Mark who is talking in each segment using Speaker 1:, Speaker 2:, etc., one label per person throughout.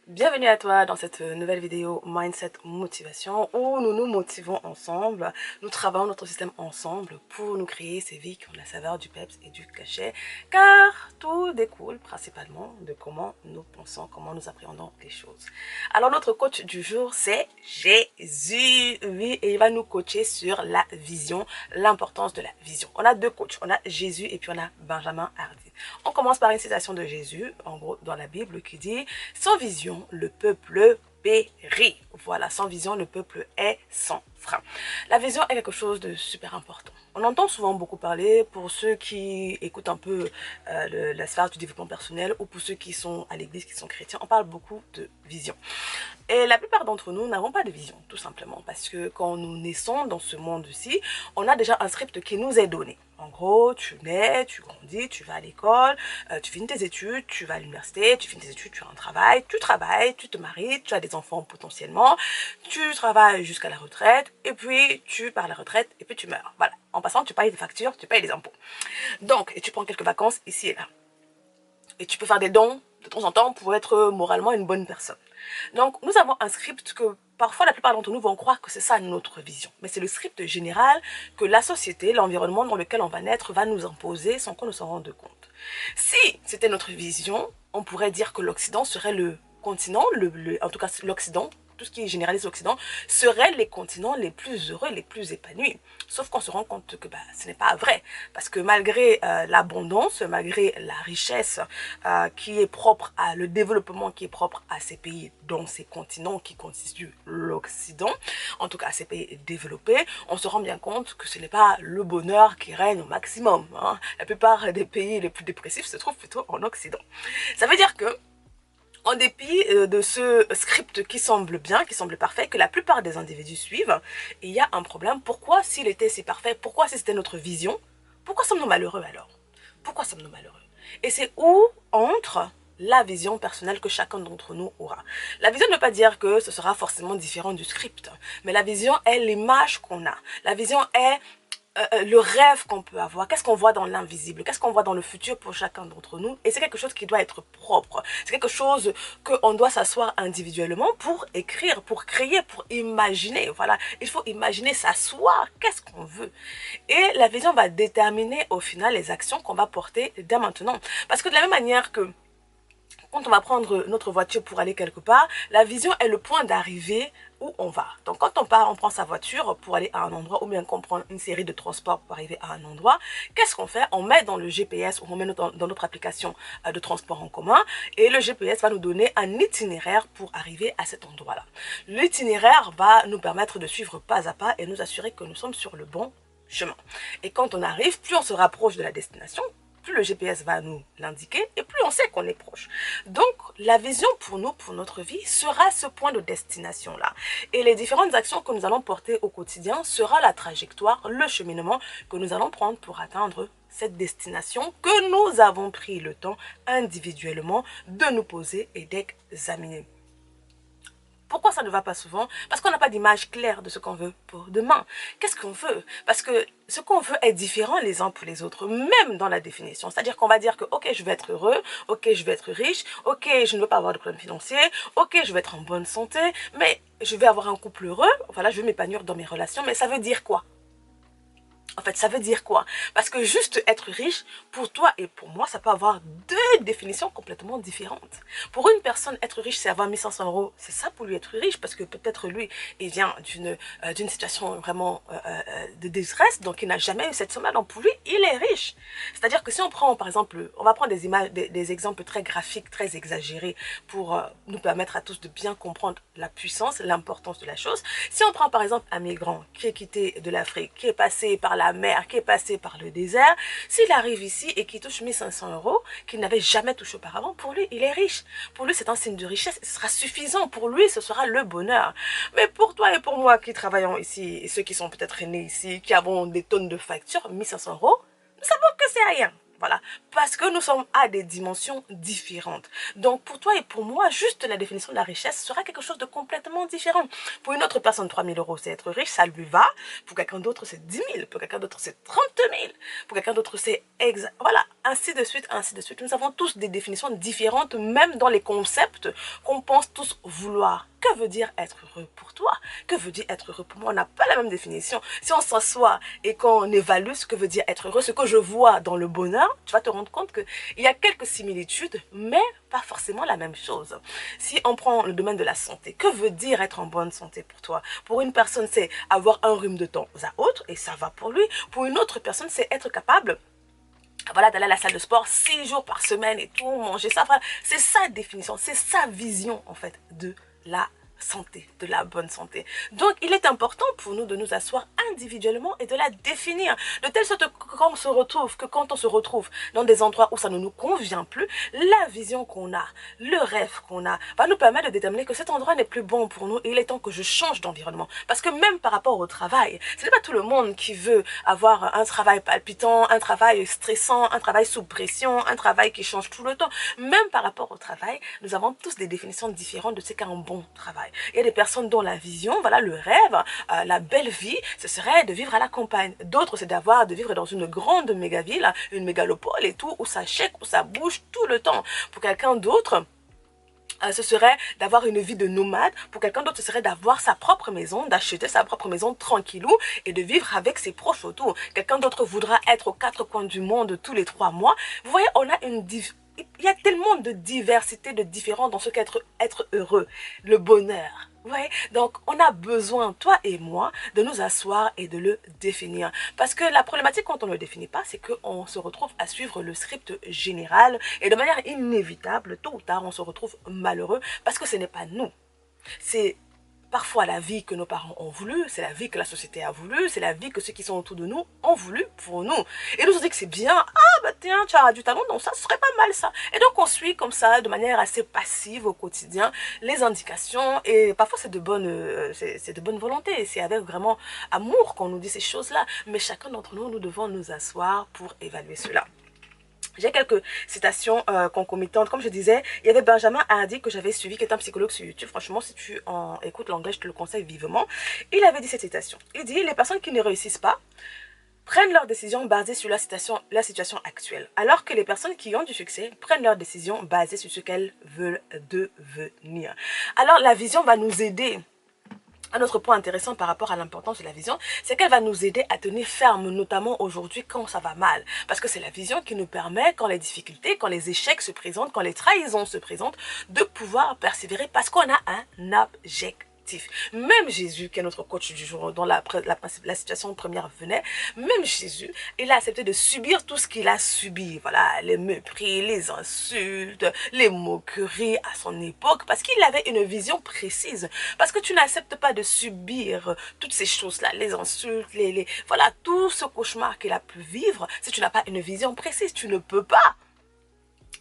Speaker 1: Bienvenue à toi dans cette nouvelle vidéo Mindset Motivation où nous nous motivons ensemble, nous travaillons notre système ensemble pour nous créer ces vies qui ont la saveur du peps et du cachet, car tout découle principalement de comment nous pensons, comment nous appréhendons les choses. Alors notre coach du jour c'est Jésus, oui, et il va nous coacher sur la vision, l'importance de la vision. On a deux coachs, on a Jésus et puis on a Benjamin Hardy. On commence par une citation de Jésus, en gros dans la Bible, qui dit « Sans vision, le peuple périt ». Voilà, sans vision, le peuple est sans frein. La vision est quelque chose de super important. On entend souvent beaucoup parler, pour ceux qui écoutent un peu la sphère du développement personnel ou pour ceux qui sont à l'église, qui sont chrétiens, on parle beaucoup de vision. Et la plupart d'entre nous n'avons pas de vision, tout simplement, parce que quand nous naissons dans ce monde-ci, on a déjà un script qui nous est donné. En gros, tu nais, tu grandis, tu vas à l'école, tu finis tes études, tu vas à l'université, tu finis tes études, tu as un travail, tu te maries, tu as des enfants potentiellement, tu travailles jusqu'à la retraite, et puis tu pars à la retraite, et puis tu meurs. Voilà. En passant, tu payes des factures, tu payes des impôts. Donc, et tu prends quelques vacances ici et là. Et tu peux faire des dons de temps en temps pour être moralement une bonne personne. Donc, nous avons un script que parfois la plupart d'entre nous vont croire que c'est ça notre vision. Mais c'est le script général que la société, l'environnement dans lequel on va naître va nous imposer sans qu'on ne s'en rende compte. Si c'était notre vision, on pourrait dire que l'Occident serait le continent, en tout cas l'Occident, tout ce qui généralise l'Occident, seraient les continents les plus heureux, les plus épanouis. Sauf qu'on se rend compte que ce n'est pas vrai. Parce que malgré l'abondance, malgré la richesse qui est propre à le développement qui est propre à ces pays, dont ces continents qui constituent l'Occident, en tout cas à ces pays développés, on se rend bien compte que ce n'est pas le bonheur qui règne au maximum. Hein. La plupart des pays les plus dépressifs se trouvent plutôt en Occident. Ça veut dire que en dépit de ce script qui semble bien, qui semble parfait, que la plupart des individus suivent, il y a un problème. Pourquoi s'il était si parfait, pourquoi si c'était notre vision, pourquoi sommes-nous malheureux alors? Pourquoi sommes-nous malheureux? Et c'est où entre la vision personnelle que chacun d'entre nous aura. La vision ne veut pas dire que ce sera forcément différent du script, mais la vision est l'image qu'on a. La vision est le rêve qu'on peut avoir, qu'est-ce qu'on voit dans l'invisible, qu'est-ce qu'on voit dans le futur pour chacun d'entre nous, et c'est quelque chose qui doit être propre, c'est quelque chose qu'on doit s'asseoir individuellement pour écrire, pour créer, pour imaginer, voilà, il faut imaginer, s'asseoir, qu'est-ce qu'on veut, et la vision va déterminer au final les actions qu'on va porter dès maintenant, parce que de la même manière que quand on va prendre notre voiture pour aller quelque part, la vision est le point d'arrivée où on va. Donc quand on part, on prend sa voiture pour aller à un endroit ou bien qu'on prend une série de transports pour arriver à un endroit. Qu'est-ce qu'on fait? On met dans le GPS ou on met dans notre application de transport en commun et le GPS va nous donner un itinéraire pour arriver à cet endroit-là. L'itinéraire va nous permettre de suivre pas à pas et nous assurer que nous sommes sur le bon chemin. Et quand on arrive, plus on se rapproche de la destination, plus le GPS va nous l'indiquer et plus on sait qu'on est proche. Donc, la vision pour nous, pour notre vie, sera ce point de destination-là. Et les différentes actions que nous allons porter au quotidien sera la trajectoire, le cheminement que nous allons prendre pour atteindre cette destination que nous avons pris le temps individuellement de nous poser et d'examiner. Pourquoi ça ne va pas souvent? Parce qu'on n'a pas d'image claire de ce qu'on veut pour demain. Qu'est-ce qu'on veut? Parce que ce qu'on veut est différent les uns pour les autres, même dans la définition. C'est-à-dire qu'on va dire que, ok, je veux être heureux, ok, je veux être riche, ok, je ne veux pas avoir de problème financier, ok, je veux être en bonne santé, mais je vais avoir un couple heureux, voilà, je veux m'épanouir dans mes relations, mais ça veut dire quoi? En fait, ça veut dire quoi? Parce que juste être riche, pour toi et pour moi, ça peut avoir deux définitions complètement différentes. Pour une personne, être riche, c'est avoir 1500 euros. C'est ça pour lui être riche, parce que peut-être lui, il vient d'une situation vraiment de détresse, donc il n'a jamais eu cette somme-là. Donc pour lui, il est riche. C'est-à-dire que si on prend, par exemple, on va prendre des images, des exemples très graphiques, très exagérés, pour nous permettre à tous de bien comprendre la puissance, l'importance de la chose. Si on prend, par exemple, un migrant qui est quitté de l'Afrique, qui est passé par la mer, qui est passé par le désert, s'il arrive ici et qu'il touche 1500 euros, qu'il n'avait jamais touché auparavant, pour lui, il est riche. Pour lui, c'est un signe de richesse, ce sera suffisant. Pour lui, ce sera le bonheur. Mais pour toi et pour moi qui travaillons ici, et ceux qui sont peut-être nés ici, qui avons des tonnes de factures, 1500 euros, nous savons que c'est rien. Voilà, parce que nous sommes à des dimensions différentes. Donc pour toi et pour moi, juste la définition de la richesse sera quelque chose de complètement différent. Pour une autre personne, 3 000 euros, c'est être riche, ça lui va. Pour quelqu'un d'autre, c'est 10 000. Pour quelqu'un d'autre, c'est 30 000. Pour quelqu'un d'autre, c'est exact. Voilà, ainsi de suite, ainsi de suite. Nous avons tous des définitions différentes, même dans les concepts qu'on pense tous vouloir. Que veut dire être heureux pour toi? Que veut dire être heureux pour moi? On n'a pas la même définition. Si on s'assoit et qu'on évalue ce que veut dire être heureux, ce que je vois dans le bonheur, tu vas te rendre compte qu'il y a quelques similitudes, mais pas forcément la même chose. Si on prend le domaine de la santé, que veut dire être en bonne santé pour toi? Pour une personne, c'est avoir un rhume de temps à autre, et ça va pour lui. Pour une autre personne, c'est être capable voilà, d'aller à la salle de sport 6 jours par semaine et tout, manger ça. Voilà. C'est sa définition, c'est sa vision en fait de la santé, de la bonne santé. Donc, il est important pour nous de nous asseoir individuellement et de la définir. De telle sorte que quand on se retrouve dans des endroits où ça ne nous convient plus, la vision qu'on a, le rêve qu'on a, va nous permettre de déterminer que cet endroit n'est plus bon pour nous et il est temps que je change d'environnement. Parce que même par rapport au travail, ce n'est pas tout le monde qui veut avoir un travail palpitant, un travail stressant, un travail sous pression, un travail qui change tout le temps. Même par rapport au travail, nous avons tous des définitions différentes de ce qu'est un bon travail. Il y a des personnes dont la vision, voilà, le rêve, la belle vie, ce serait de vivre à la campagne. D'autres, c'est de vivre dans une grande méga-ville, une mégalopole et tout, où ça shake, où ça bouge tout le temps. Pour quelqu'un d'autre, ce serait d'avoir une vie de nomade. Pour quelqu'un d'autre, ce serait d'avoir sa propre maison, d'acheter sa propre maison tranquillou et de vivre avec ses proches autour. Quelqu'un d'autre voudra être aux 4 coins du monde tous les 3 mois. Vous voyez, il y a tellement de diversité, de différents dans ce qu'est être heureux, le bonheur. Ouais, donc on a besoin, toi et moi, de nous asseoir et de le définir. Parce que la problématique quand on ne le définit pas, c'est qu'on se retrouve à suivre le script général et de manière inévitable, tôt ou tard, on se retrouve malheureux parce que ce n'est pas nous. C'est parfois la vie que nos parents ont voulu, c'est la vie que la société a voulu, c'est la vie que ceux qui sont autour de nous ont voulu pour nous. Et nous on dit que c'est bien, ah bah tiens, tu as du talent, donc ça serait pas mal ça. Et donc on suit comme ça, de manière assez passive au quotidien, les indications, et parfois c'est de bonne volonté, c'est avec vraiment amour qu'on nous dit ces choses-là. Mais chacun d'entre nous, nous devons nous asseoir pour évaluer cela. J'ai quelques citations concomitantes. Comme je disais, il y avait Benjamin Hardy que j'avais suivi, qui est un psychologue sur YouTube. Franchement, si tu écoutes l'anglais, je te le conseille vivement. Il avait dit cette citation. Il dit, les personnes qui ne réussissent pas prennent leurs décisions basées sur la situation actuelle, alors que les personnes qui ont du succès prennent leurs décisions basées sur ce qu'elles veulent devenir. Alors, la vision va nous aider. Un autre point intéressant par rapport à l'importance de la vision, c'est qu'elle va nous aider à tenir ferme, notamment aujourd'hui quand ça va mal. Parce que c'est la vision qui nous permet, quand les difficultés, quand les échecs se présentent, quand les trahisons se présentent, de pouvoir persévérer parce qu'on a un objectif. Même Jésus, qui est notre coach du jour, dont la situation première venait, même Jésus, il a accepté de subir tout ce qu'il a subi. Voilà, les mépris, les insultes, les moqueries à son époque, parce qu'il avait une vision précise. Parce que tu n'acceptes pas de subir toutes ces choses-là, les insultes, voilà, tout ce cauchemar qu'il a pu vivre, si tu n'as pas une vision précise, tu ne peux pas.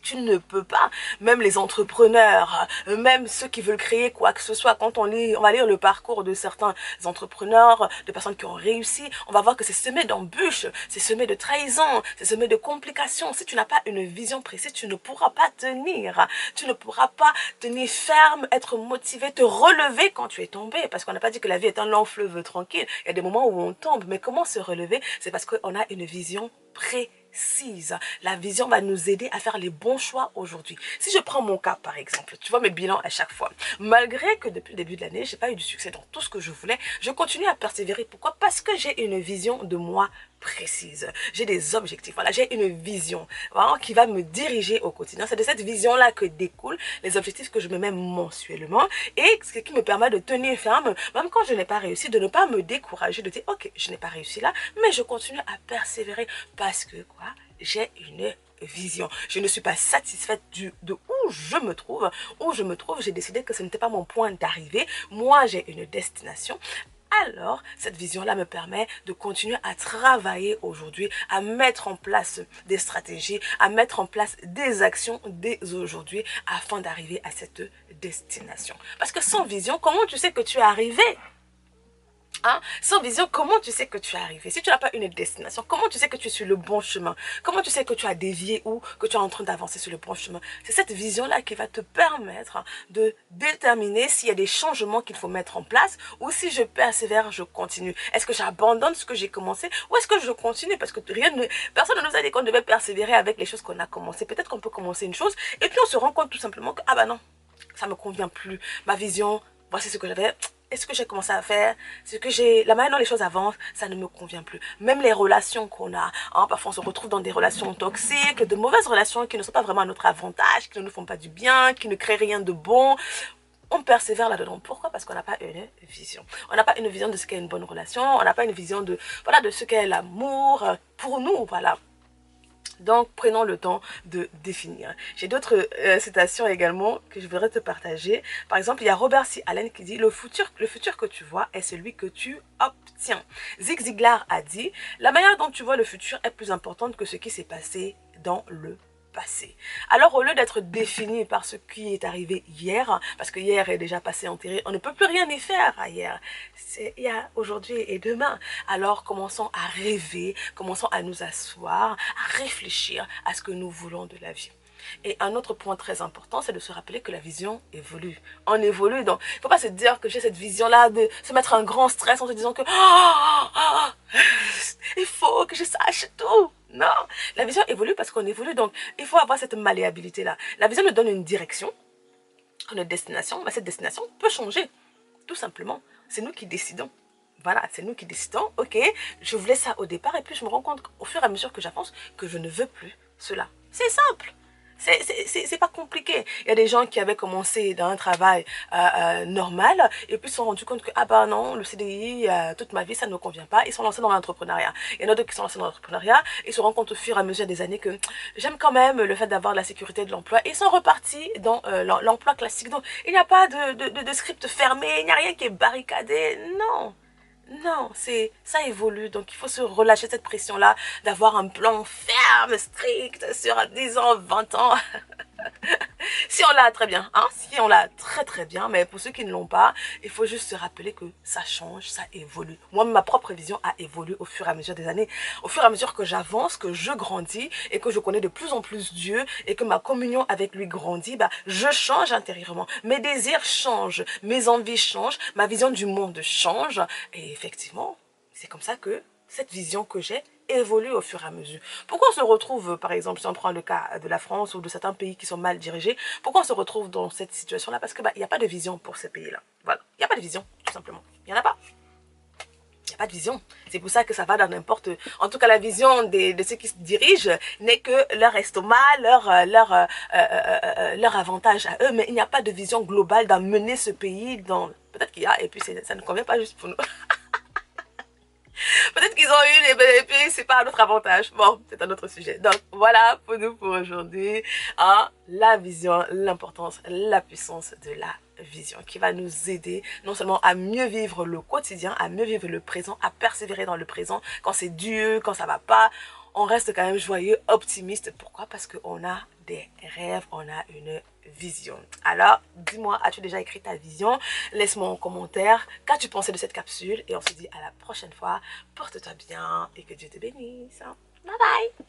Speaker 1: Tu ne peux pas. Même les entrepreneurs, même ceux qui veulent créer quoi que ce soit, quand on va lire le parcours de certains entrepreneurs, de personnes qui ont réussi, on va voir que c'est semé d'embûches, c'est semé de trahisons, c'est semé de complications. Si tu n'as pas une vision précise, tu ne pourras pas tenir. Tu ne pourras pas tenir ferme, être motivé, te relever quand tu es tombé. Parce qu'on n'a pas dit que la vie est un long fleuve tranquille. Il y a des moments où on tombe. Mais comment se relever? C'est parce qu'on a une vision précise. La vision va nous aider à faire les bons choix aujourd'hui. Si je prends mon cas par exemple, tu vois mes bilans à chaque fois. Malgré que depuis le début de l'année, j'ai pas eu du succès dans tout ce que je voulais, je continue à persévérer. Pourquoi? Parce que j'ai une vision de moi précise. J'ai des objectifs. Voilà, j'ai une vision vraiment qui va me diriger au quotidien. C'est de cette vision-là que découlent les objectifs que je me mets mensuellement et ce qui me permet de tenir ferme, même quand je n'ai pas réussi, de ne pas me décourager, de dire ok, je n'ai pas réussi là, mais je continue à persévérer parce que quoi? J'ai une vision. Je ne suis pas satisfaite de où je me trouve. Où je me trouve, j'ai décidé que ce n'était pas mon point d'arrivée. Moi, j'ai une destination. Alors, cette vision-là me permet de continuer à travailler aujourd'hui, à mettre en place des stratégies, à mettre en place des actions dès aujourd'hui afin d'arriver à cette destination. Parce que sans vision, comment tu sais que tu es arrivé? Hein? Sans vision, comment tu sais que tu es arrivé? Si tu n'as pas une destination, comment tu sais que tu es sur le bon chemin? Comment tu sais que tu as dévié ou que tu es en train d'avancer sur le bon chemin? C'est cette vision-là qui va te permettre de déterminer s'il y a des changements qu'il faut mettre en place ou si je persévère, je continue. Est-ce que j'abandonne ce que j'ai commencé ou est-ce que je continue? Parce que personne ne nous a dit qu'on devait persévérer avec les choses qu'on a commencées. Peut-être qu'on peut commencer une chose et puis on se rend compte tout simplement que, ah bah non, ça me convient plus. Ma vision, voici ce que j'avais. Est-ce que j'ai commencé à faire, ce que j'ai, la manière dont les choses avancent, ça ne me convient plus. Même les relations qu'on a, hein, parfois on se retrouve dans des relations toxiques, de mauvaises relations qui ne sont pas vraiment à notre avantage, qui ne nous font pas du bien, qui ne créent rien de bon. On persévère là-dedans. Pourquoi? Parce qu'on n'a pas une vision. On n'a pas une vision de ce qu'est une bonne relation, on n'a pas une vision de, voilà, de ce qu'est l'amour pour nous, voilà. Donc, prenons le temps de définir. J'ai d'autres citations également que je voudrais te partager. Par exemple, il y a Robert C. Allen qui dit le futur que tu vois est celui que tu obtiens. Zig Ziglar a dit la manière dont tu vois le futur est plus importante que ce qui s'est passé dans le passé. Alors au lieu d'être défini par ce qui est arrivé hier, parce que hier est déjà passé enterré, on ne peut plus rien y faire à hier. Il y a aujourd'hui et demain. Alors commençons à rêver, commençons à nous asseoir, à réfléchir à ce que nous voulons de la vie. Et un autre point très important, c'est de se rappeler que la vision évolue. On évolue, donc il ne faut pas se dire que j'ai cette vision-là de se mettre un grand stress en se disant que il faut que je sache tout. Non, la vision évolue parce qu'on évolue, donc il faut avoir cette malléabilité-là. La vision nous donne une direction, une destination, mais cette destination peut changer, tout simplement. C'est nous qui décidons. Voilà, c'est nous qui décidons, ok, je voulais ça au départ, et puis je me rends compte au fur et à mesure que j'avance que je ne veux plus cela. C'est simple. C'est pas compliqué. Il y a des gens qui avaient commencé dans un travail normal et puis se sont rendus compte que, ah bah non, le CDI, toute ma vie, ça ne me convient pas. Ils sont lancés dans l'entrepreneuriat. Il y en a d'autres qui sont lancés dans l'entrepreneuriat. Ils se rendent compte au fur et à mesure des années que j'aime quand même le fait d'avoir la sécurité de l'emploi. Et ils sont repartis dans l'emploi classique. Donc, il n'y a pas de script fermé, il n'y a rien qui est barricadé. Non. Non, ça évolue, donc il faut se relâcher cette pression-là, d'avoir un plan ferme, strict, sur 10 ans, 20 ans. Si on l'a, très bien, hein, si on l'a, très très bien, mais pour ceux qui ne l'ont pas, il faut juste se rappeler que ça change, ça évolue. Moi, ma propre vision a évolué au fur et à mesure des années, au fur et à mesure que j'avance, que je grandis et que je connais de plus en plus Dieu et que ma communion avec lui grandit, bah, je change intérieurement. Mes désirs changent, mes envies changent, ma vision du monde change et effectivement, c'est comme ça que cette vision que j'ai évolue au fur et à mesure. Pourquoi on se retrouve, par exemple, si on prend le cas de la France ou de certains pays qui sont mal dirigés, pourquoi on se retrouve dans cette situation-là? Parce que il n'y a pas de vision pour ces pays-là. Voilà, il n'y a pas de vision, tout simplement. Il n'y en a pas. Il n'y a pas de vision. C'est pour ça que ça va dans n'importe... En tout cas, la vision de ceux qui se dirigent n'est que leur estomac, leur avantage à eux, mais il n'y a pas de vision globale d'amener ce pays dans... Peut-être qu'il y a, et puis ça ne convient pas juste pour nous. Peut-être qu'ils ont eu et puis c'est pas à notre avantage. Bon, c'est un autre sujet. Donc voilà pour nous pour aujourd'hui. Hein, la vision, l'importance, la puissance de la vision qui va nous aider non seulement à mieux vivre le quotidien, à mieux vivre le présent, à persévérer dans le présent quand c'est dur, quand ça va pas. On reste quand même joyeux, optimiste. Pourquoi? Parce qu'on a des rêves, on a une vision. Alors, dis-moi, as-tu déjà écrit ta vision? Laisse-moi en commentaire qu'as-tu pensé de cette capsule et on se dit à la prochaine fois. Porte-toi bien et que Dieu te bénisse. Bye bye!